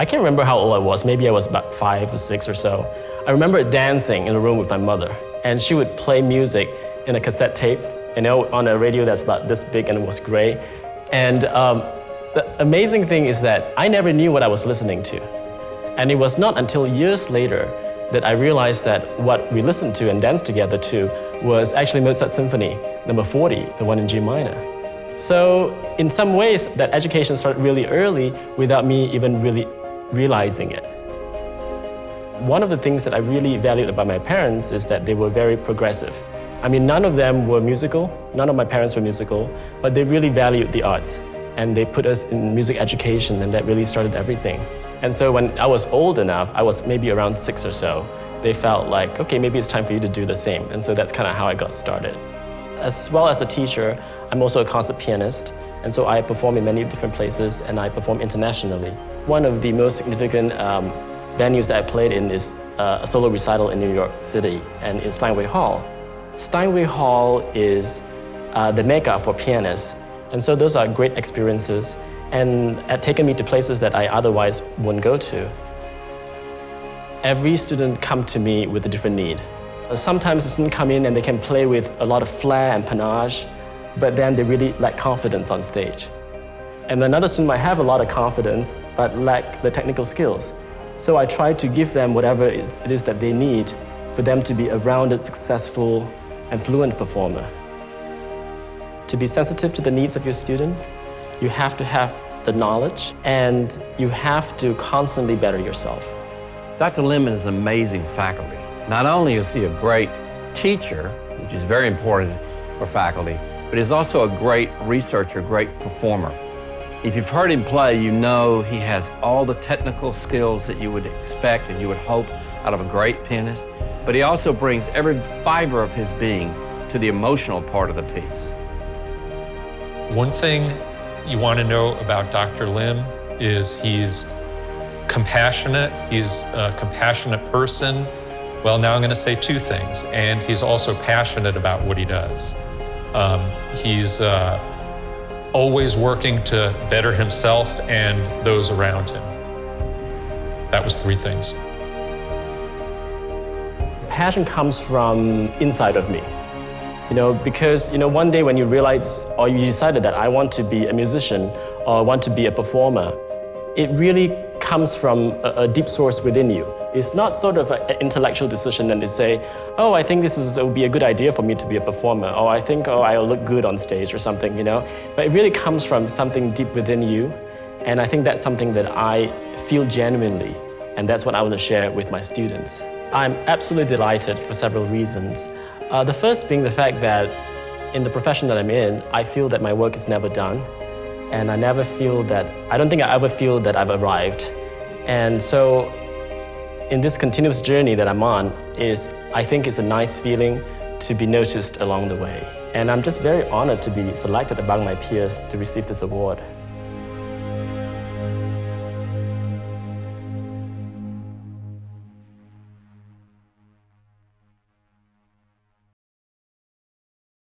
I can't remember how old I was. Maybe I was about 5 or 6 or so. I remember dancing in a room with my mother, and she would play music in a cassette tape, on a radio that's about this big and it was gray. And the amazing thing is that I never knew what I was listening to. And it was not until years later that I realized that what we listened to and danced together to was actually Mozart's Symphony number 40, the one in G minor. So in some ways, that education started really early without me even really realizing it. One of the things that I really valued about my parents is that they were very progressive. I mean, none of them were musical, none of my parents were musical, but they really valued the arts. And they put us in music education, and that really started everything. And so when I was old enough, I was maybe around 6 or so, they felt like, okay, maybe it's time for you to do the same. And so that's kind of how I got started. As well as a teacher, I'm also a concert pianist. And so I perform in many different places, and I perform internationally. One of the most significant venues that I played in is a solo recital in New York City and in Steinway Hall. Steinway Hall is the mecca for pianists. And so those are great experiences and have taken me to places that I otherwise wouldn't go to. Every student comes to me with a different need. Sometimes the students come in and they can play with a lot of flair and panache, but then they really lack confidence on stage. And another student might have a lot of confidence, but lack the technical skills. So I try to give them whatever it is that they need for them to be a rounded, successful, and fluent performer. To be sensitive to the needs of your student, you have to have the knowledge, and you have to constantly better yourself. Dr. Lemon is amazing faculty. Not only is he a great teacher, which is very important for faculty, but he's also a great researcher, great performer. If you've heard him play, you know he has all the technical skills that you would expect and you would hope out of a great pianist, but he also brings every fiber of his being to the emotional part of the piece. One thing you want to know about Dr. Lim is he's compassionate. He's a compassionate person. Well, now I'm going to say two things. And he's also passionate about what he does. He's always working to better himself and those around him. That was 3 things. Passion comes from inside of me. Because one day when you realize or you decided that I want to be a musician or I want to be a performer, it really comes from a deep source within you. It's not sort of an intellectual decision and to say, oh, I think it would be a good idea for me to be a performer, or I think, oh, I'll look good on stage or something, But it really comes from something deep within you, and I think that's something that I feel genuinely, and that's what I want to share with my students. I'm absolutely delighted for several reasons. The first being the fact that in the profession that I'm in, I feel that my work is never done. And I don't think I ever feel that I've arrived. And so in this continuous journey that I'm on, I think it's a nice feeling to be noticed along the way. And I'm just very honored to be selected among my peers to receive this award.